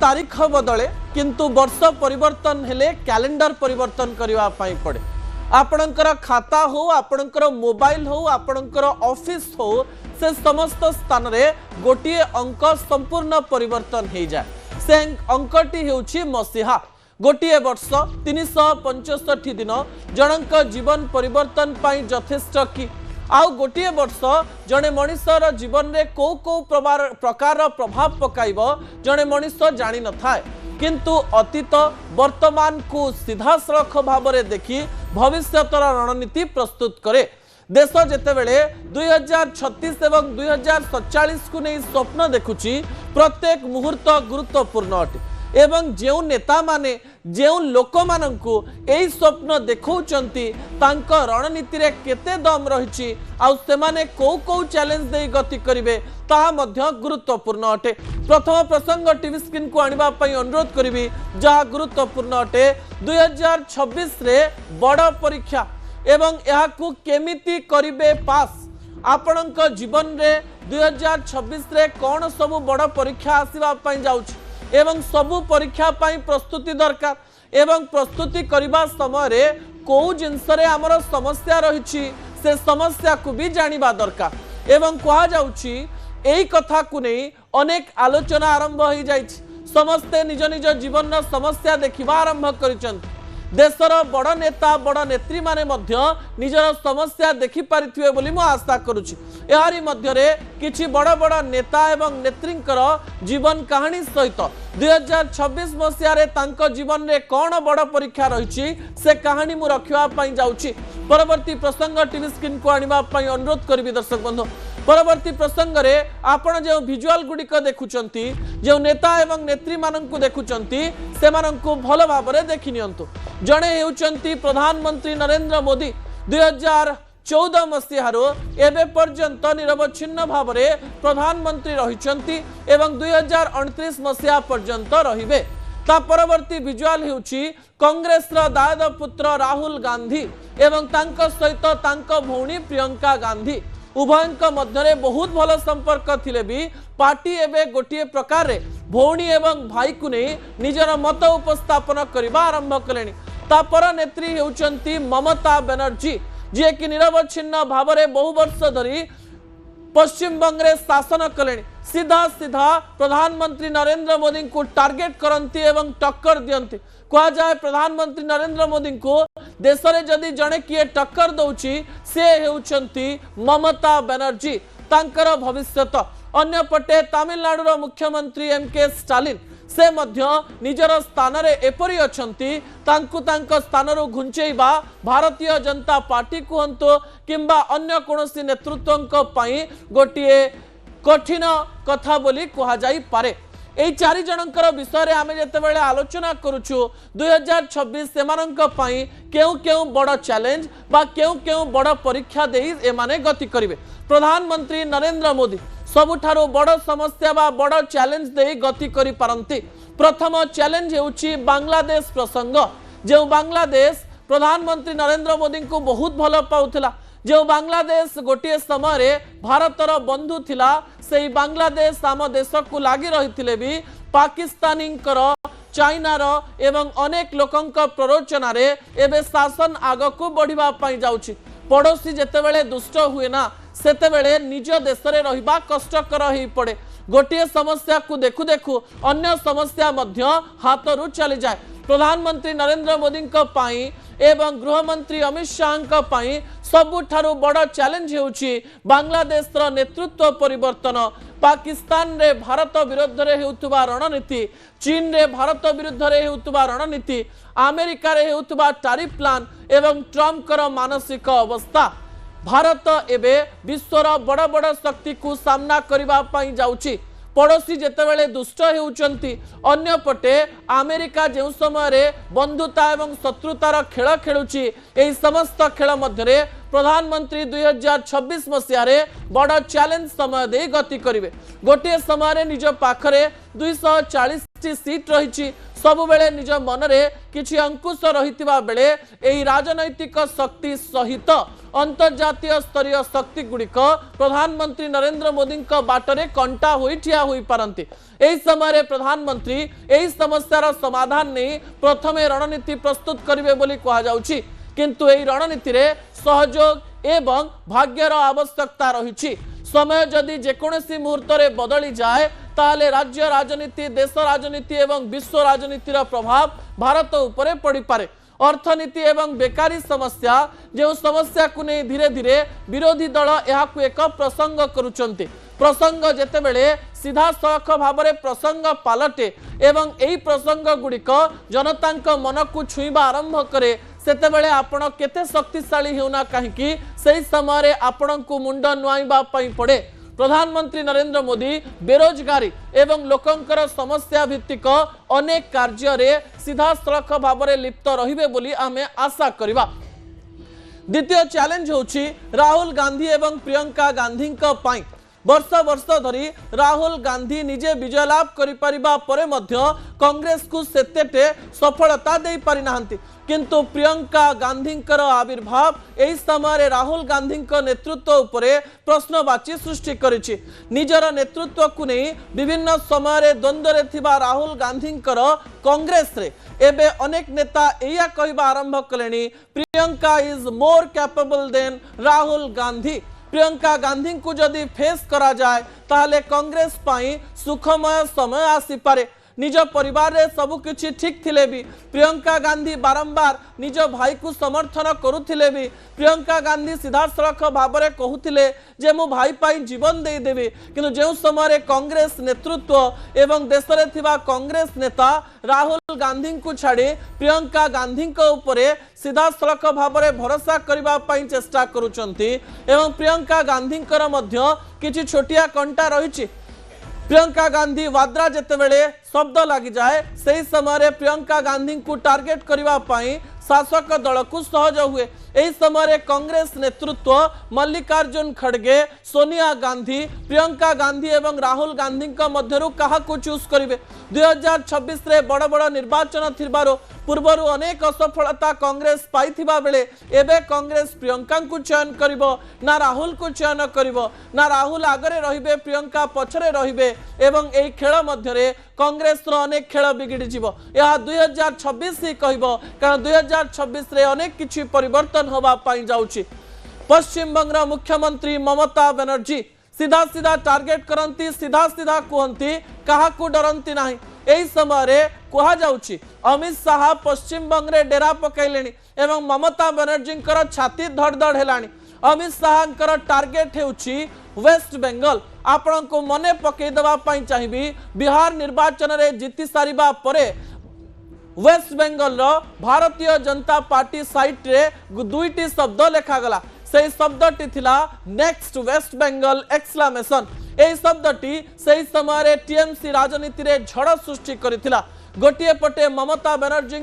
तारीख बदले किंतु वर्ष परिवर्तन हेले कैलेंडर परिवर्तन करने पड़े। आपणकर खाता हो, आपणकर मोबाइल हो, आपणकर ऑफिस हो, से समस्त स्थान रे गोटे अंक संपूर्ण परिवर्तन हो जाए। से अंकटी होउछि मसीहा। गोटे वर्ष 365 दिन जनक जीवन परिवर्तन पाई यथेष्ट कि आउ गोटे वर्ष जड़े मनीषर जीवन में कौ कौ प्रकार प्रभाव पकाइब जड़े मनीष जानी न था, किंतु अतीत वर्तमान को सीधा सड़क भाव में देखी भविष्यतर रणनीति प्रस्तुत करे। देश जेतेबेले 2036 एवं 2047 को नहीं स्वप्न देखुची, प्रत्येक मुहूर्त गुरुत्वपूर्ण अटे एवं जो नेता माने जो लोक माननकु एई स्वप्न देखौचंती तांको रणनीति रे केते दम रहिछि आउ सेमाने को चैलेंज दे गति करिवे ताहा मध्य गुरुत्वपूर्ण अटे। प्रथम प्रसंग टीवी स्क्रीन को आनिबा पई अनुरोध करिवि जहा गुरुत्वपूर्ण अटे। 2026 रे बड़ परीक्षा एवं याकू केमिति करिवे पास। आपणक जीवन रे 2026 रे कोन सब बड़ परीक्षा आसीबा पई जाउछि एवं सबु परीक्षा पाई प्रस्तुति दरकार एवं प्रस्तुति करने समय कौ जिनस आमर समस्या रही से समस्या को भी जानिबा दरकार एवं कहा जाउछि एई कथा को नहीं अनेक आलोचना आरंभ हो जाइछि। समस्ते निज निज जीवन समस्या देखिबा आरंभ करिसंत। देशर बड़ नेता बड़ नेत्री माने मध्य निजर समस्या देखि पारिथिबे बोली मु आशा करुछि। एहारी मध्यरे किछि बड़ बड़ नेता एवं नेत्रींकर जीवन कहानी सहित 2026 मसीह रे तांको जीवन रे कोन बड़ परीक्षा रहिछि से कहानी मु रखिबा पई जाउछि। परवर्ती प्रसंग टीवी स्क्रीन को आनिबा पई अनुरोध करबी दर्शक बंधु। परवर्ती प्रसंग रे आपण जो विजुअल गुडिक देखुचंती जो नेता एवं नेत्री माननकु देखुचंती से माननकु भलो भाबरे देखि नियंतु। जणे हेउचंती प्रधानमंत्री नरेंद्र मोदी 2014 मसीहारो एबे पर्यंत निरवच्छिन्न भावरे प्रधानमंत्री रहिचंती एवं 2029 मसीहा पर्यंत रहिबे। ता परवर्ती विजुअल हेउची कांग्रेस रा दायद पुत्र राहुल गांधी एवं तांको सहित तांको भौणी प्रियंका गांधी उभयंक मध्यरे बहुत भल संपर्क थिले भी पार्टी एबे गोटे प्रकार रे भौणी एवं भाई को नहीं निजर मत उपस्थापन करबा आरंभ कलेनी। तापर नेत्री हेउचंती ममता बनर्जी जे कि निरवच्छिन्न भावरे बहु वर्ष धरी पश्चिम बंगरे शासन कलेनी। सीधा सीधा प्रधानमंत्री नरेंद्र मोदी को टार्गेट करंती एवं टक्कर दियंती। कहा जाए प्रधानमंत्री नरेंद्र मोदी को देश में जदि जड़े किए टक्कर दौची से हेउचंती ममता बनर्जी तांकर भविष्यत। अन्य पटे तमिलनाडुर मुख्यमंत्री एमके स्टालिन से मध्य निजर स्थान रे एपरी अछंती तांकु तांको स्थान रो घुंचेइबा भारतीय जनता पार्टी कहंतो किंबा अन्य कोनोसी नेतृत्वंक पई गोटिए कठिन कथा बोली कहा जाई पारे। एई चारि जनकर विषय आमे जेतेबेले आलोचना करूछु 2026 सेमानंक पई केउ केउ बड़ चैलेंज बा केउ बड़ परीक्षा देई एमाने गति करिवे। प्रधानमंत्री नरेंद्र मोदी सबुठारो बड़ समस्या बा बड़ चैलेंज देई गति करि पारंती। प्रथम चैलेंज हेउछि बांग्लादेश प्रसंग। जो बांग्लादेश प्रधानमंत्री नरेंद्र मोदी को बहुत भल पाउथिला, जो बांग्लादेश गोटे समय भारतर बंधु थिला, से बांग्लादेश आम देश को लगी रही भी पाकिस्तानी चाइनार एवं अनेक लोकंक प्ररोचना रे एबे शासन आग को बढ़िबा पई जाउछि। पड़ोसी जेतेबेले दुष्ट हुए ना सेतेबेले निज देश रे रहिबा कष्टकर ही पड़े। गोटे समस्या को देखु देखु अन्य समस्या मध्य हाथरू चली जाए। प्रधानमंत्री नरेंद्र मोदी पाई एवं गृहमंत्री अमित शाह पाई सबुठारु बड़ चैलेंज हेउछि बांग्लादेश रो नेतृत्व परिवर्तन। पाकिस्तान रे भारत विरुद्ध रे हेउतबा रणनीति, चीन रे भारत विरुद्ध रे हेउतबा रणनीति, अमेरिका रे हेउतबा टैरिफ प्लान एवं ट्रम्प कर मानसिक अवस्था। भारत एबे विश्वर बड़ बड़ शक्ति को सामना करबा पई जाउछि। पड़ोसी जेतेबेले दुष्ट हेउचंती, अन्य पटे अमेरिका जो समय बंधुता एवं शत्रुतार खेल खेलुची। एही समस्त खेल मध्यरे प्रधानमंत्री 2026 मसीह बड़ चैलेंज समय दे गति करेंगे। गोटे समय निज पाखरे 240 सीट रही सब बेले निज मनरे किछि अंकुश रहितिबा बेले एही राजनैतिक शक्ति सहित अंतर्जातीय स्तरीय शक्ति गुड़िक प्रधानमंत्री नरेंद्र मोदी बाटरे कंटा होई ठिया होई पारंती। एही समय प्रधानमंत्री एही समस्यार समाधान नहीं प्रथमे रणनीति प्रस्तुत करिवे बोली कहा जाउछि, किंतु एही रणनीति रे सहयोग एवं भाग्यर आवश्यकता रही। समय जदि जेकोसी मुहूर्त में बदली जाए ताले राज्य राजनीति, देश राजनीति एवं विश्व राजनीतिर प्रभाव भारत उपरे पड़ी पारे। अर्थनीति एवं बेकारी समस्या जो समस्या को नहीं धीरे धीरे विरोधी दल यहां एक प्रसंग करुचंती। प्रसंग जेतेबेले सीधा सड़क भाव में प्रसंग पालटे एवं यही प्रसंग गुड़िक जनता मन को छुईबा आरंभ करे सेतेबेले आपण केते शक्तिशाली होना कहीं से समय आपण को मुंड नुआइबा पड़े। प्रधानमंत्री नरेंद्र मोदी बेरोजगारी एवं लोकंकर समस्या भित्तिक अनेक कार्य रे सीधा सड़क भाव में लिप्त रहिबे बोली आमे आशा करिबा। द्वितीय चैलेंज होछि राहुल गांधी एवं प्रियंका गांधी पाई। वर्ष वर्ष धरी राहुल गांधी निजे विजय लाभ करिपारिबा परे मध्य कांग्रेस को सेतेटे सफलता दे पारि नाहंती, किंतु प्रियंका गांधी आविर्भाव एही समय राहुल गांधी नेतृत्व उपरे प्रश्नवाची सृष्टि करिछि। निजर नेतृत्व को नहीं विभिन्न समय द्वंद्व रे थिबा राहुल गांधी कांग्रेस रे एबे अनेक नेता एया कहबा आरंभ कलेनी, Priyanka is more capable than Rahul Gandhi. Priyanka Gandhi को जदि फेस करा जाए ताहले कांग्रेस पाई सुखमय समय आसी पारे। निज परिवार रे सब किछि ठीक थिले भी प्रियंका गांधी बारंबार निज भाई को समर्थन करुथिले भी प्रियंका गांधी सीधा सड़क भाव में कहूथिले जे मो भाई पाई जीवन दे देबे, किंतु जो समय कांग्रेस नेतृत्व एवं देश रे थिबा कांग्रेस नेता राहुल गांधी को छाड़ी प्रियंका गांधी उपरे सीधा सड़क भाव में भरोसा करबा पई चेष्टा करुचंती एवं प्रियंका गांधी मध्य किछि छोटिया कंटा रहिछि। प्रियंका गांधी वाद्रा जेतेबेले शब्द लगी जाए से समय प्रियंका गांधी को टार्गेट करबा पई शासक दल को सहज हुए। एही समय कांग्रेस नेतृत्व मल्लिकार्जुन खड़गे, सोनिया गांधी, प्रियंका गांधी एवं राहुल गांधी मध्यरु कहा को चूज करिवे। 2026 रे बड़ बड़ निर्वाचन थिबारो पूर्वरु अनेक असफलता कांग्रेस पाइथिबा बेले एबे कांग्रेस प्रियंका को चयन करिवो ना राहुल को चयन करिवो, ना राहुल आगरे रहिबे प्रियंका पछरे रहिबे एवं एही खेल मध्यरे कांग्रेस रो अनेक खेल बिगिड़ी जीवो। यह 2026 ही कहबो, कारण 2026 रे अनेक किछि परिवर्तन होबा पाई जाउछि। पश्चिम बंग मुख्यमंत्री ममता बनर्जी सीधा सीधा टार्गेट करंती, सीधा सीधा कहंती, कहा को डरंती नाही। एही समय कहा जाउछि अमित शाह पश्चिम बंग रे डेरा पकैलेनी एवं ममता बनर्जी छाती धड़धड़ हेलानी। अमित शाह टार्गेट हेउछि वेस्ट बेंगल। आपण को मने पकई देबा पई चाहिबी बिहार निर्वाचन रे जीति सारिबा परे वेस्ट बेंगल रो भारतीय जनता पार्टी साइट रे दुईटी शब्द लेखा गला। से शब्दटी थिला नेक्स्ट वेस्ट बेंगल एक्सक्लेमेशन। एही शब्दटी से समय टीएमसी राजनीति रे झड़ सृष्टि करिथिला। गोटे पटे ममता बनर्जी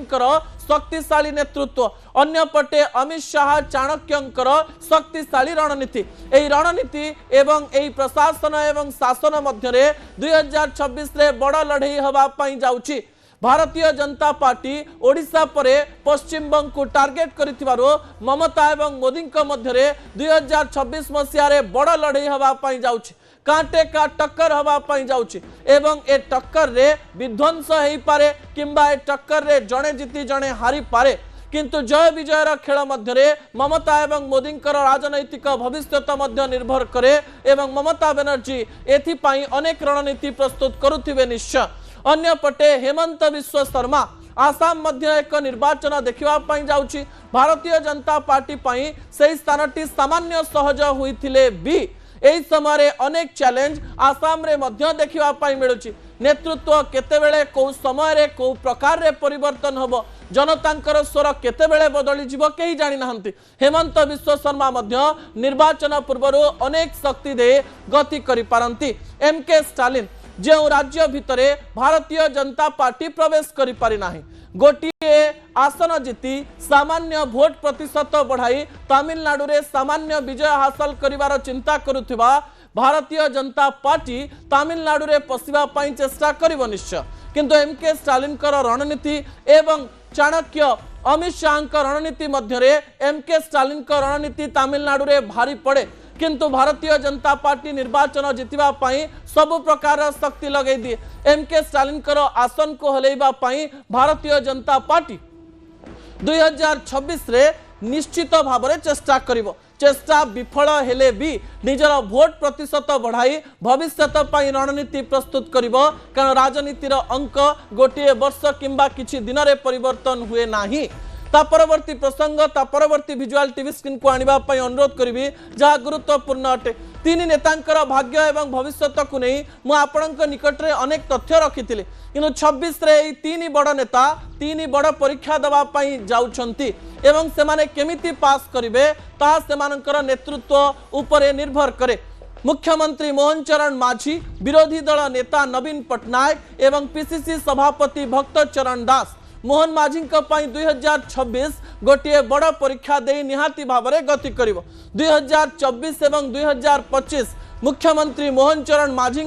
शक्तिशाली नेतृत्व, अन्य पटे अमित शाह चाणक्यंकर शक्तिशाली रणनीति। एही रणनीति एवं एही प्रशासन एवं शासन मध्यरे 2026 रे बड़ लड़ई हवा पई जाउछि। भारतीय जनता पार्टी ओडिशा परे पश्चिम बंग को टार्गेट करिथिबारो ममता एवं मोदी मध्यरे 2026 मसीह रे बड़ लड़ई हवा पई जाउछि। कांटे का टक्कर हवा पई जाउछि एवं ए टक्कर रे विध्वंस हेई पारे किंबा ए टक्कर रे जणे जीती जणे हारी पारे, किंतु जय विजयर खेल मध्यरे ममता एवं मोदी राजनैतिक भविष्यत मध्य निर्भर करे एवं ममता बनर्जी एथिपाई अनेक रणनीति प्रस्तुत करुथिबे निश्चय। अन्य पटे हेमंत विश्व शर्मा आसाम मध्य एक निर्वाचन देखिबा पई जाउछि। भारतीय जनता पार्टी पई सेही स्थानटी सामान्य सहज होइथिले भी एही समय अनेक चैलेंज आसाम रे मध्य देखिबा पई मिलुछि। नेतृत्व केतेबेले को समय रे को प्रकार रे परिवर्तन होबो, जनतांकर स्वर केतेबेले बदली जीवो केही जानि नाहंती। हेमंत विश्व शर्मा मध्य निर्वाचन पूर्वरु अनेक शक्ति दे गति करि पारंती। एमके स्टालिन जो राज्य भितरे भारतीय जनता पार्टी प्रवेश करि पारि नाही गोटे आसन जीति सामान्य भोट प्रतिशत बढ़ाई तमिलनाडु रे सामान्य विजय हासिल करिवार चिंता करुथिबा भारतीय जनता पार्टी तमिलनाडु रे पसिबा पई चेष्टा करिवो निश्चय किंतु एमके स्टालिन रणनीति एवं चाणक्य अमित शाह रणनीति मध्य एमके स्टालिन रणनीति तमिलनाडु रे भारी पड़े किंतु भारतीय जनता पार्टी निर्वाचन जितिबा पई सब प्रकार शक्ति लगे दिए एमके स्टालिन आसन को हलैबा पई भारतीय जनता पार्टी 2026 रे निश्चित भाव में चेष्टा करिवो चेष्टा विफल हेले भी निजर भोट प्रतिशत बढ़ाई भविष्यत पई रणनीति प्रस्तुत करिवो कारण राजनीतिर अंक गोटे वर्ष किंबा किछि दिन रे परिवर्तन हुए नाही ता परवर्ती प्रसंग ता परवर्ती विजुअल टीवी स्क्रीन को आनिबा पई अनुरोध करिवि जहा गुरुत्वपूर्ण अटे तीन नेतांकर भाग्य एवं भविष्यत को नहीं मु आपणक निकट रे अनेक तथ्य रखिथिले किनु 26 रे तीन बड़ नेता तीन बड़ परीक्षा दबा पई जाउछंती एवं सेमाने केमिति पास करिवे ता सेमानकर नेतृत्व उपरे निर्भर करे मुख्यमंत्री मोहन चरण माझी विरोधी दल नेता नवीन पटनायक एवं पीसीसी सभापति भक्त चरण दास मोहन माझी 2026 गोटे बड़ परीक्षा दे निहाती भाव में गति कर 2024 एवं 2025 मुख्यमंत्री मोहन चरण माझी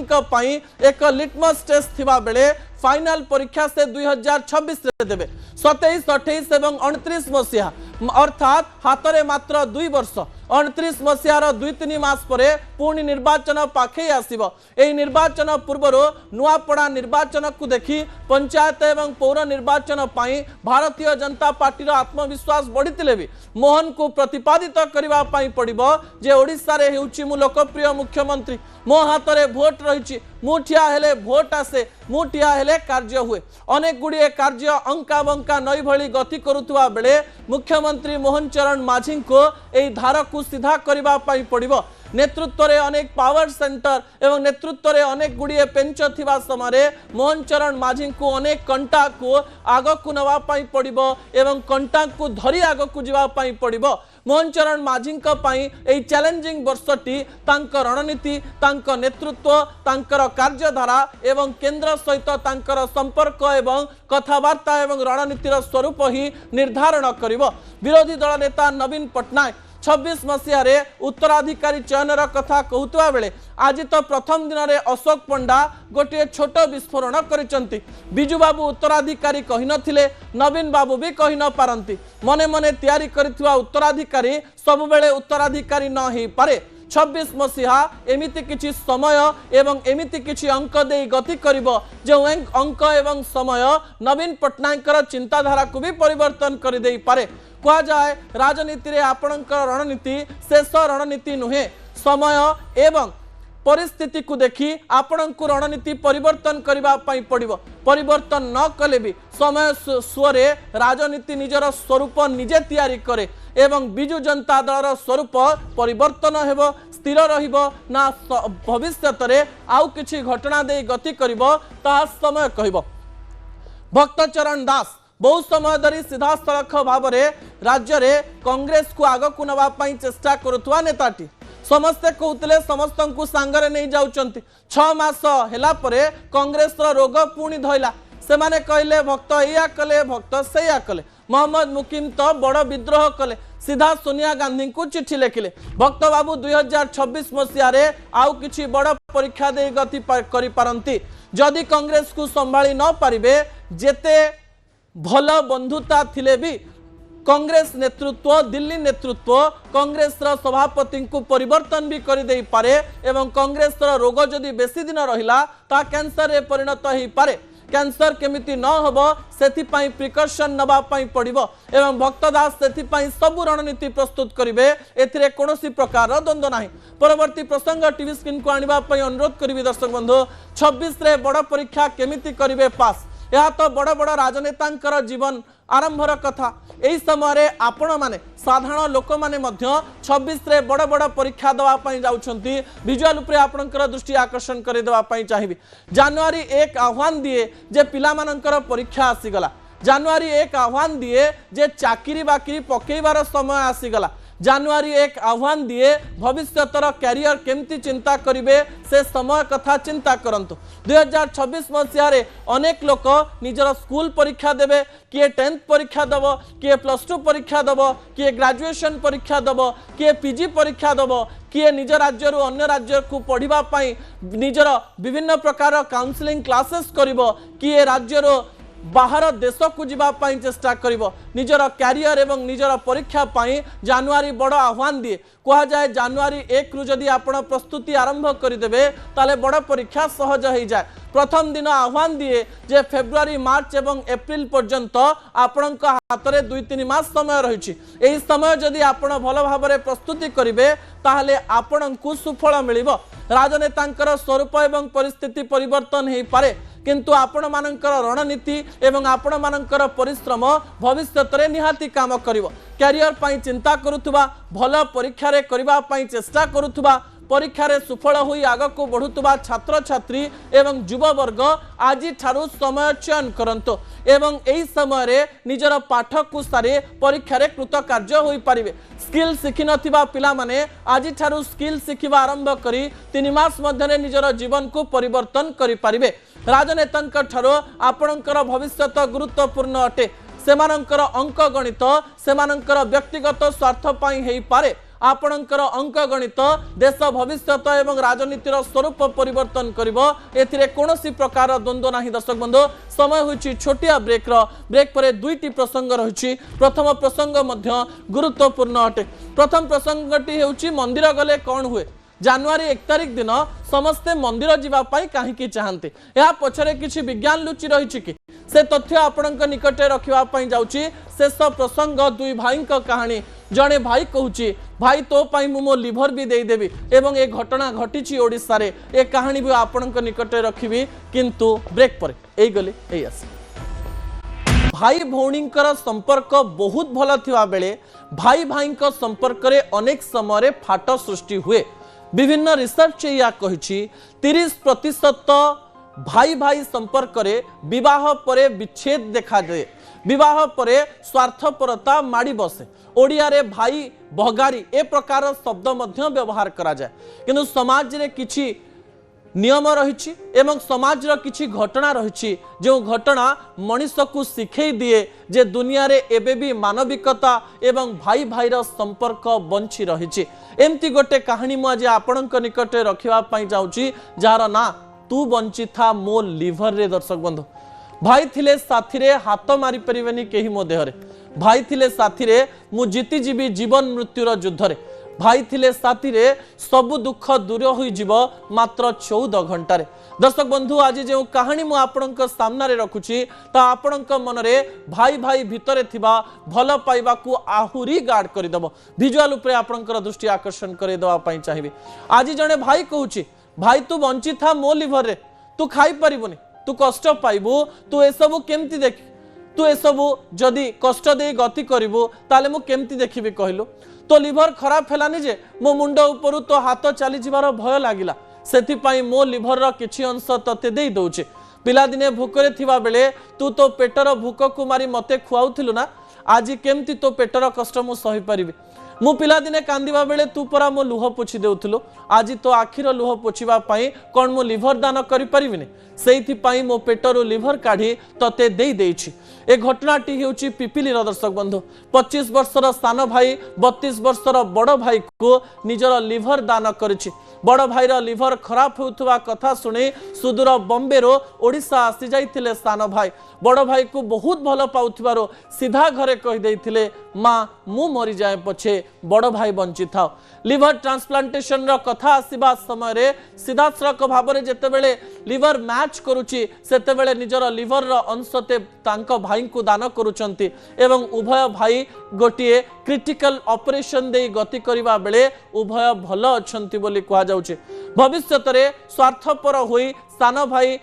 एक लिटमस टेस्ट थिबा बेले फाइनल परीक्षा से 2026 रे देबे 27 28 एवं 29 मसीहा अर्थात हाथ में मात्र 2 वर्ष 29 मसीहार 2-3 मास परे पुणी निर्वाचन पाखे आसीबो एही निर्वाचन पूर्व नुआपड़ा निर्वाचन को देखी पंचायत एवं पौर निर्वाचन पाई भारतीय जनता पार्टी आत्मविश्वास बढ़ीतिले भी मोहन को प्रतिपादित करबा पाई पड़िबो जे ओडिसा रे हेउची मु लोकप्रिय मुख्यमंत्री मो हाथ में भोट रही मु ठिया हेले भोट आसे मु ठिया हेले कार्य हुए अनेक गुड़िए कार्य अंका बंका नई भली गति करुवा बेले मुख्यमंत्री मोहन चरण माझी को यही धार को सीधा करबा पाई पड़िबो नेतृत्व रे अनेक पावर सेंटर एवं नेतृत्व रे अनेक गुड़िए पेंच थिबा समय मोहन चरण माझी को अनेक कंटा को आग को नवा पाई पड़िबो एवं कंटा को धरी आग को जीवा पाई पड़िबो मोहन चरण माझी एही चैलेंजिंग वर्षटी तांक रणनीति तांक नेतृत्व तांकर कार्यधारा एवं केंद्र सहित तांकर संपर्क एवं कथबार्ता एवं रणनीतिर स्वरूप ही निर्धारण करिवो विरोधी दल नेता नवीन पटनायक 26 मसीह उत्तराधिकारी चयनर कथा कहूता बेले आज तो प्रथम दिन में अशोक पंडा गोटे छोट विस्फोरण करिसंती बिजू बाबू उत्तराधिकारी कहि नथिले नवीन बाबू भी कहि न पारंती मने मने तैयारी करिथुआ उत्तराधिकारी सब बेले उत्तराधिकारी न ही पारे 26 मसीहा एमिति किछि समय एवं एमिति किछि अंक दे गति करिवो जो अंक एवं समय नवीन पटनायक चिंताधारा को भी परिवर्तन कर दे पारे कह जाए राजनीति रे आपणकर रणनीति शेष रणनीति नुहे समय एवं परिस्थिति को देखी आपण को रणनीति परिवर्तन करबा पई पड़िबो परिवर्तन न कले भी समय स्वरे राजनीति निजर स्वरूप निजे तैयारी करे एवं बिजु जनता दल स्वरूप परिवर्तन हेबो स्थिर रहिबो ना भविष्यत रे आउ किछि घटना दे गति करिवो ता समय कहिबो भक्त चरण दास बहुत समय धरी सीधा सड़क भाव में राज्य रे कांग्रेस को आग को नवा पई चेष्टा करुवा नेताटी समस्ते कहते समस्त को सांगरे नहीं जाउचंती 6 मास हेला परे कांग्रेस रोग पुणी धइला से माने कहले भक्त या कले भक्त से कले मोहम्मद मुकिम तो बड़ विद्रोह कले सीधा सोनिया गांधी को चिठी लिखिले भक्त बाबू 2026 मसीह आउ किछि बड़ परीक्षा दे गति करि पारंती जदि कांग्रेस को संभाली न पारिबे जेते भल बंधुता थिले भी कांग्रेस नेतृत्व दिल्ली नेतृत्व कांग्रेस सभापति को परिवर्तन भी कर दे पारे एवं कांग्रेस रोग जदि बेसी दिन रहिला ता कैंसर रे परिणत ही पारे कैंसर केमिति न होबो सेथिपाई प्रिकॉशन नबा पाई पड़िबो एवं भक्तदास सेथिपाई सब रणनीति प्रस्तुत करिवे एथिरे कोनोसी प्रकार द्वंद्व नाही परवर्ती प्रसंग टीवी स्क्रीन को आनिबा पई अनुरोध करिवि दर्शक बंधु 26 रे बड़ परीक्षा केमिति करिवे पास यह तो बड़ बड़ राजनेता जीवन आरंभर कथा यही समय आपण माने साधारण लोक माने 26 रे बड़ बड़ परीक्षा दवा पई जाउछंती विजुअल उपरे आपनकर दृष्टि आकर्षण करे दवा पई चाहिबी जनवरी 1 आह्वान दिए जे पिला मानकर परीक्षा आसीगला जनवरी 1 आह्वान दिए जे चाकरी बाकरी पकेइबार समय आसीगला জানুয়ারি 1 आह्वान दिए भविष्यतर कैरियर केमती चिंता करेंगे से समय कथा चिंता करंतु 2026 मसीह अनेक लोक निजर स्कूल परीक्षा देवे किए 10th परीक्षा दब किए +2 परीक्षा दब किए ग्रेजुएशन परीक्षा दब किए पीजी परीक्षा दब किए निज राज्य अन्य राज्य को पढ़ाई निजर विभिन्न प्रकार काउंसलिंग क्लासेस करिवो किए राज्य बाहर देश को जीवाई चेष्टा करिवो निजर कैरियर एवं निजर परीक्षा पाई जानुआरी बड़ आह्वान दिए कह जाए जानुआरी 1 रु जदि आपण प्रस्तुति आरंभ करदेवे ताले बड़ परीक्षा सहज हो जाए प्रथम दिन आह्वान दिए जे फेब्रुआरी मार्च एवं एप्रिल पर्यंत आपण हाथ में 2-3 मास समय रही यही समय जदि आपण भल भाव में प्रस्तुति करेंगे ताहले आपण को सुफल मिल राजनेता स्वरूप एवं परिस्थिति परिवर्तन हो पारे किंतु आपण मानकर रणनीति एवं आपण मानकर परिश्रम भविष्य में निहाती काम करिवो कैरियर पाई चिंता करुथुबा भल परीक्षा रे करिबा पाई चेष्टा करुथुबा परीक्षा रे सुफल होई आग को बढ़ुतुबा छात्र छात्री एवं युववर्ग आज ठारू समय चयन करंतो एवं एही समय रे निजर पाठ को सारे परीक्षा रे कृतकार्य होई पारिबे स्किल शिखि नथिबा पिला माने आज ठारू स्किल शिखिबा आरंभ करी 3 मास मध्यरे निजर जीवन को परिवर्तन करि पारिबे राजनेता ठारू आपणकर भविष्यत गुरुत्वपूर्ण अटे सेमानंकर अंक गणित सेमानंकर व्यक्तिगत स्वार्थ पाई हेई पारे आपणकर अंक गणित देश भविष्यत एवं राजनीतिर स्वरूप परिवर्तन करिवो एथिरे कोनोसी प्रकार द्वंद्व नाही दर्शक बंधु समय होछि छोटिया ब्रेक पर दुईटी प्रसंग रहिछि प्रथम प्रसंग मध्य गुरुत्वपूर्ण अटे प्रथम प्रसंगटी हेउछि मंदिर गले कोन हुए जानुआरी 1 तारिख दिन समस्ते मंदिर जीवा पाई काहेकि चाहते या पछरे किछि विज्ञान लुचि रहिछि कि से तथ्य आपणक निकटे रखिबा पाई जाउछि शेष प्रसंग दुई भाई कहानी जड़े भाई कहूँ भाई तो पाई मो लिभर भी देदेवी एवं ए घटना घटी ओडिशा रे ए कहानी भी आपणक निकटे रखिबी किंतु ब्रेक पर एई गले एई आसी भाई भौणींकर संपर्क बहुत भल थिबा बेले भाई भाई संपर्क रे अनेक समय फाट सृष्टि हुए विभिन्न रिसर्च या कहिछि 30% भाई भाई संपर्क रे विवाह परे विच्छेद देखा जाए विवाह परे स्वार्थपरता माड़ी बसे ओडिया रे भाई भगारी ए प्रकार शब्द मध्य व्यवहार करा जाए किंतु समाज रे किछि नियम रही एवं समाज रो किछि घटना रही जो घटना मनीष को शिखई दिए जे दुनिया रे एबे भी मानविकता एवं भाई भाई रो संपर्क बंची रही एमती गोटे कहानी मु आज आपणक निकटे रखिबा पई जाउची जार ना तू बंची था मो लिभर रे दर्शक बंधु भाई थिले साथी रे हाथ मारी परिबेनी केही मो देहरे भाई थिले साथी रे मु जीती जीवी जीवन मृत्युर युद्ध रे भाई थिले साथी रे सब दुख दूर होई जीवो मात्र 14 घंटा रे दर्शक बंधु आज जो कहानी मु आपणक सामना रे रखुची ता आपणक मन रे भाई भाई भितरे थिबा भल पाइबा को आहुरी गार्ड करि दबो विजुअल ऊपर आपणकर दृष्टि आकर्षण करे दवा पई चाहिबे आज जने भाई कहूची भाई तू बंची था मो लिभर रे तू खाई परिबुनी तू कष्ट पाइबू तू ए सब केमती देख तू ए सब जदी कष्ट दे गति करिवो ताले मु केमती देखिबे कहलो तो लिभर खराब हेलानी जे मो मुंड ऊपर तो हाथ चली जिबार भय लागिला सेथि पई मो लिभर रो किछि अंश तते देई दउचे पिला दिने भूकरे थिबा बेले तू तो पेटर भूक को मारी मते खुआउथिलु ना आज केमती तो पेटर कष्ट मु सही परिबे मु पिला दिने कांदिबा बेले तू परा मो लुह पोछि देउथलो आज तो आखिर लुह पोछिबा पई कोन मो लिभर दान करि परिबिने सेइथि पई मो पेटरो लिभर काढी तते देई देइछि ए घटनाटी हेउछि पिपिलीर दर्शक बंधु 25 वर्षर सान भाई 32 वर्षर बड़ भाई को निजर लिभर दान करिछि बड़ भाईर लिभर खराब होउथबा कथा सुने सुदूर बॉम्बे रो ओडिशा आसी जाइथिले सान भाई बड़ भाई को बहुत भल पाउथिबारो सीधा घरे कहि देइथिले मां मु मरि जाए पछे बड़ भाई बंची थाओ लिभर ट्रांसप्लांटेशन रो कथा आसीबा समय रे सीधा सड़क भाबरे जेतेबेले लिभर मैच करूची सेतेबेले निजर लिभर रो अंशते तांको भाई को दान करूचंती एवं उभय भाई गोटिए क्रिटिकल ऑपरेशन दे गति करिबा बेले उभय भल अछंती बोली कहा जाउचे भविष्यत रे स्वार्थपर होई सान भाई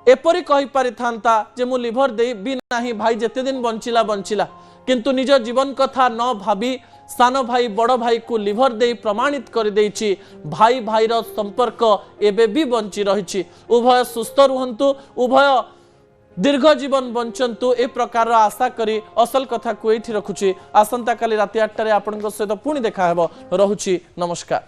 एपरी कहि पारि थांता जे मु लिभर दे भी नाही भाई जेते दिन बंचिला किंतु निज जीवन कथा न भाबी सान भाई बड़ भाई को लिभर दे प्रमाणित कर देछि भाई भाईर संपर्क एबे भी बंची रहिछि उभय सुस्थ रुहंतु उभय दीर्घ जीवन बंचंतु ए प्रकार आशा करी असल कथा को एठी रखुची। आसंता काली राति 8 रे आपनक सहित पुणी देखा हेबो। रहुची नमस्कार।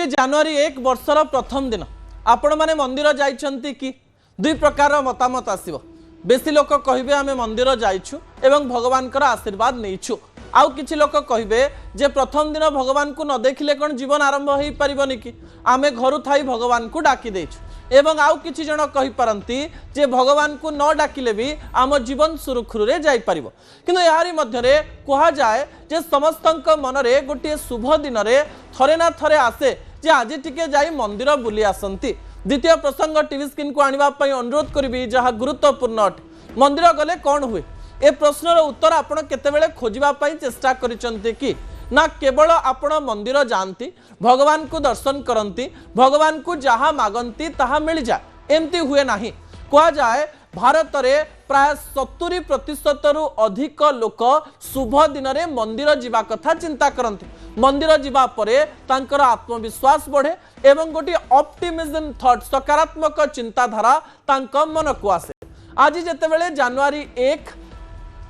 जनवरी 1 वर्षर प्रथम दिन आपण माने मंदिर जाइछंती कि दुई प्रकार मतामत आसीबो। बेसी लोक कहिबे आमे मंदिर जाइछु एवं भगवान कर आशीर्वाद नेइछु। आउ किछि लोक कहिबे जे प्रथम दिन भगवान को न देखिले कोन जीवन आरंभ होई परिबनी कि आमे घरु थाई भगवान को डाकी देइछु। एवं आउ किछि जण कहि परंती जे भगवान को न डाकिले भी आम जीवन सुरखुरु रे जाई परिबो। किंतु यारी मध्य रे कहा जाए जे समस्तंक मनरे गोटे शुभ दिन रे थरे ना थरे आसे जे आज टिके जाई मंदिर बुली आसंती। द्वितीय प्रसंग टीवी स्क्रीन को आनिबा पई अनुरोध करबी जहा गुरुत्वपूर्ण अटे। मंदिर गले कौन हुए ए प्रश्नर उत्तर आपण केतेबेले खोजिबा पई चेष्टा करिसंती कि ना केवल आपण मंदिर जानती भगवान को दर्शन करती भगवान को जहाँ मागंती ताहा मिल जाए एमती हुए नहीं। कह जाए भारत में प्राय 70% रु अधिक लोक शुभ दिन में मंदिर जीवा कथा चिंता करते। मंदिर जीवा परे तांकर आत्मविश्वास बढ़े एवं गोटे ऑप्टिमिज्म थॉट सकारात्मक चिंताधारा तांक मन को आसे। आज जितेबाला जनवरी 1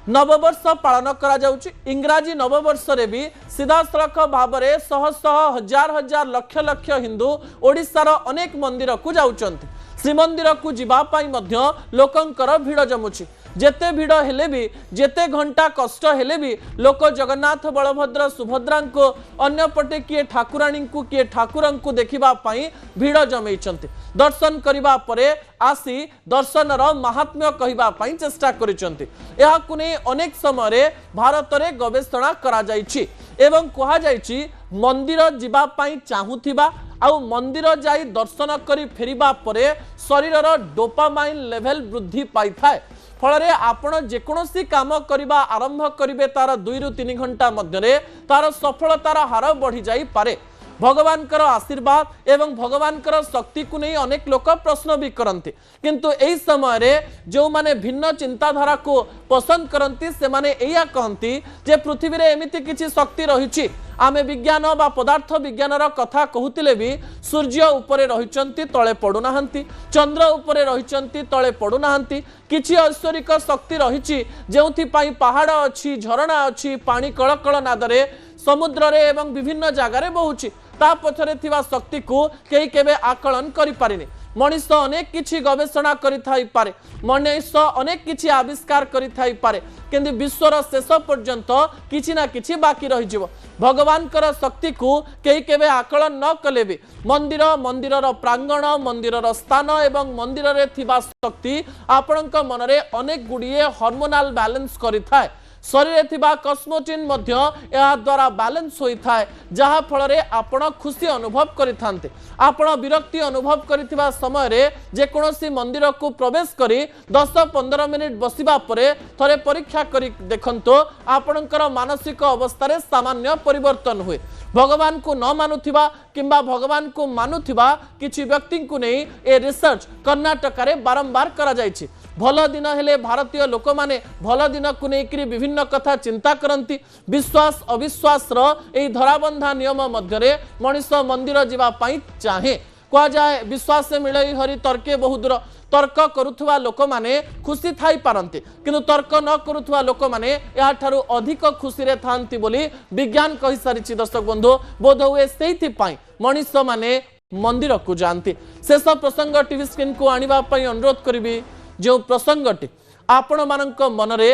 नववर्ष पालन करा जाउची। इंग्राजी नववर्ष रे भी सीधासलख भाव में शह शह हजार हजार लक्ष लक्ष हिंदू ओडिशार अनेक मंदिर को जाउचंती। श्रीमंदिर को जीवा पाई मध्य लोकंकर भीड़ जमुची। जेते भीड़ हेले भी जेते घंटा कष्ट हेले भी लोक जगन्नाथ बलभद्र सुभद्रा को अन्यपटे किए ठाकुराणी को किए ठाकुर को देखिबा पाई भीड़ जमैचंती। दर्शन करिबा परे आसी दर्शनर महात्म्य कहिबा पाई चेष्टा करिचंती। एहा कुने अनेक समय रे भारत रे गवेषणा करा जायछि एवं कहा जायछि मंदिर जीवा पाई चाहुथिबा आउ मंदिर जाई दर्शन करी फेरिबा परे शरीरर डोपामाइन लेवल वृद्धि पाई थाए। फलरे आपण जेकोसी काम करिबा आरंभ करिवे तार 2 रु 3 घंटा मध्य तार सफलतार हार बढ़ी जाई पारे। भगवान कर आशीर्वाद एवं भगवान कर शक्ति को नहीं अनेक लोक प्रश्न भी करते। किंतु एही समय रे जो माने भिन्न चिंताधारा को पसंद करती से माने एया कहती जे पृथ्वी रे एमिति किछि शक्ति रहिछि। आमे विज्ञान बा पदार्थ विज्ञानर कथा कहूतिले भी सूर्य उपरे रहिचंती तळे पडुनाहंती चंद्र उपरे रहिचंती तळे पडुनाहंती। किछि ऐश्वरिक शक्ति रहिछि जेउथि पाई पहाड़ अछि झरणा अछि पानी कळकळ नादरे समुद्र रे एवं विभिन्न जगार बहुछि। ता पछरे थिबा शक्ति को केही केबे आकलन करि पारिनी। मनीष अनेक किछि गवेषणा करि थाई पारे मनीष अनेक किछि आविष्कार करि थाई पारे किंतु विश्वर शेष पर्यंत किछि ना किछि बाकी रहि जिवो। भगवान कर शक्ति को केही केबे आकलन न कले भी मंदिर मंदिरर प्रांगण मंदिरर स्थान एवं मंदिर रे थिबा शक्ति आपणक मनरे अनेक गुडिये हार्मोनाल बैलेंस करि थाए। शरीर थिबा कस्मोटिन मध्य या द्वारा बैलेंस होई थाए जहा फल रे आपण खुशी अनुभव करिथांते। आपण विरक्ति अनुभव करिथिबा समय रे जे कोनोसी मंदिर को प्रवेश करी 10-15 मिनिट बसिबा परे थरे परीक्षा करी देखंतो आपणकर मानसिक अवस्था रे सामान्य परिवर्तन हुए। भगवान को न मानुथिबा किंबा भगवान को मानुथिबा किछि व्यक्ति को नहीं ए रिसर्च कर्नाटक रे बारंबार करा जायछि। भल दिन हेले भारतीय लोक माने भल दिन को लेकर विभिन्न कथा चिंता करती। विश्वास अविश्वास रे धराबंधा नियम मध्य मनीष मंदिर जीवा पाई चाहे। कह जाए विश्वास से मिलई हरि तर्के बहु दूर। तर्क करुथुवा लोक माने खुशी थाई पारंती किंतु तर्क न करुथुवा लोक माने या ठारू अधिक खुशी रे थांती बोली विज्ञान कहि सारिछि। दर्शक बंधु बोध हुए सेहिथि पाई मनीष माने मंदिर को जानती। शेष प्रसंग टीवी स्क्रीन को आनिबा पई अनुरोध करिबी। जो प्रसंगटी आपण मानक मनरे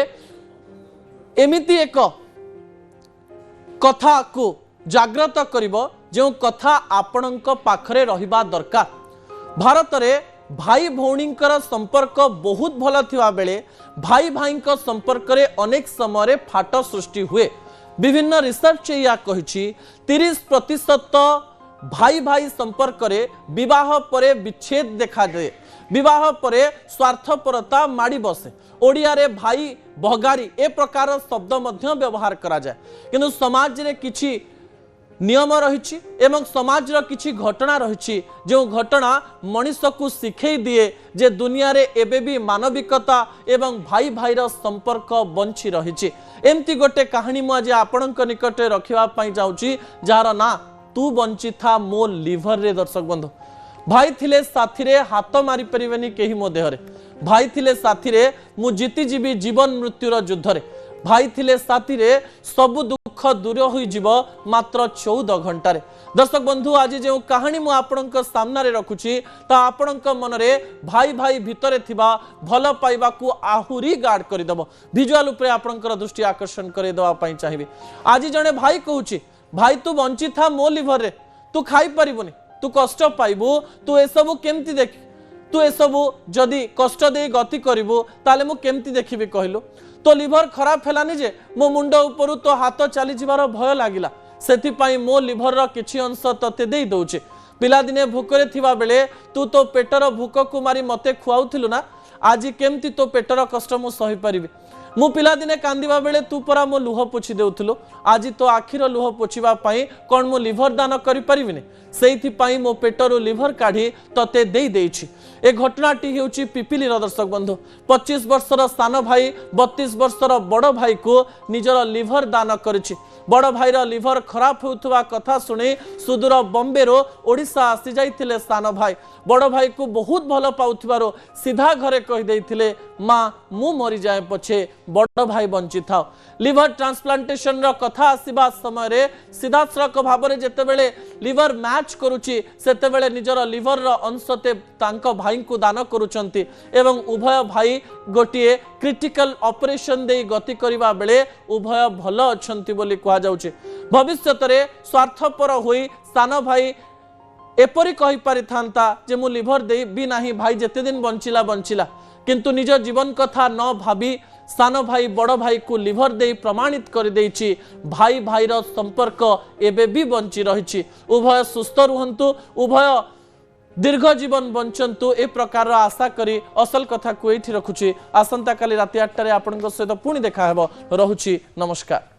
एमिति एक कथा को जागृत करिबो जो कथा आपणक पाखरे रहिबा दरकार। भारत रे भाई भौणींकर संपर्क बहुत भल थिबा बेले भाई भाईंक संपर्क रे अनेक समय रे फाट सृष्टि हुए। विभिन्न रिसर्च या कहिछि 30% भाई भाई संपर्क रे विवाह परे विच्छेद देखा जाए। विवाह परे स्वार्थपरता माड़ी बसे। ओडिया रे भाई भगारी ए प्रकार शब्द मध्य व्यवहार करा जाए किंतु समाज रे किछि नियम रहिछि एवं समाज रो किछि घटना रहिछि जो घटना मनीष को सिखै दिए जे दुनिया रे एबे भी मानविकता एवं भाई भाई रो संपर्क बंची रहिछि। एमती गोटे कहानी मुझे आपण निकट रखापी चाहूँगी जार ना तू बंची था मो लिभर रे। दर्शक बंधु भाई थिले साथी रे हाथ मारी परिवेनी केही मो देहरे, भाई थिले साथी रे मु जीती जीवी जीवन मृत्युर युद्ध रे, भाई थिले साथी रे सबु दुख दूर होई जीव मात्र 14 घंटा रे। दर्शक बंधु आज जो कहानी मु आपणक सामने रखुची ता आपणक मन रे भाई भाई भितरे थिबा भल पाइबा को आहुरी गार्ड कर देबो। विजुअल उपरे आपणकर दृष्टि आकर्षण करे देवा पई चाहिबे। आज जने भाई कहूची भाई तू बंची था मो लिभर रे, तू खाई परिबुनी, तू कष्ट पाइबू, तू ए सब केमती देख, तू ए सब जदी कष्ट दे गति करिवो ताले मु केमती देखिबे कहलु। तो लिभर खराब हेलानी जे मो मुंड उपरु तो हाथ चली जिबार भय लागिला, सेति पई मो लिभर रो किछि अंश तते देई दउचे। पिला दिने भूकरे थिबा बेले तू तो पेटर भूक को मारी मते खुआउथिलु ना, आज केमती तो पेटर कष्ट मु सही परिबे। मु पिला दिने कांदिबा बेले तू परा मो लुह पोछि देउथिलु, आज तो आखिर लुह पोछिबा पई कोन मो लिभर दान करि परिबिने, सेइथि पई मो पेटरो लिभर काढी तते देई देइछि। ए घटनाटी हेउछि पिपिली रो। दर्शक बंधु 25 वर्षर सान भाई 32 वर्षर बड़ भाई को निजर लिभर दान करिछि। बड़ भाईर लिभर खराब होउथवा कथा सुनी सुदूर बॉम्बे रो ओडिशा आसी जाइथिले सान भाई। बड़ भाई को बहुत भल पाउथिबारो सीधा घरे कहि देइथिले मां मु मरि जाए पछे बड़ भाई बंची थाओ। लिभर ट्रांसप्लांटेशन रो कथा आसीबा समय रे सीधा सड़क भाबरे जेतेबेले लिभर मैच करूची सेतेबेले निजर लिभर रो अंशते तांको भाई को दान करूचंती एवं उभय भाई गोटिए क्रिटिकल ऑपरेशन दे गति करिबा बेले उभय भल अछंती बोली कहा जाउची। भविष्यत रे स्वार्थपर होई सान भाई एपरि कहि पारि थांता जे मु लिभर दे भी नाही, भाई जेते दिन बंचिला बंचिला, किंतु निज जीवन कथा न भाबी सान भाई बड़ भाई को लिभर दे प्रमाणित कर देइछि भाई भाईर संपर्क एबे भी बंची रहिछि। उभय सुस्थ रुहंतु, उभय दीर्घ जीवन बंचंतु ए प्रकार आशा करी असल कथा को एठी रखुछि। आसंता काली राति 8 रे आपनक सहित पुणी देखा हेबो। रहुछि नमस्कार।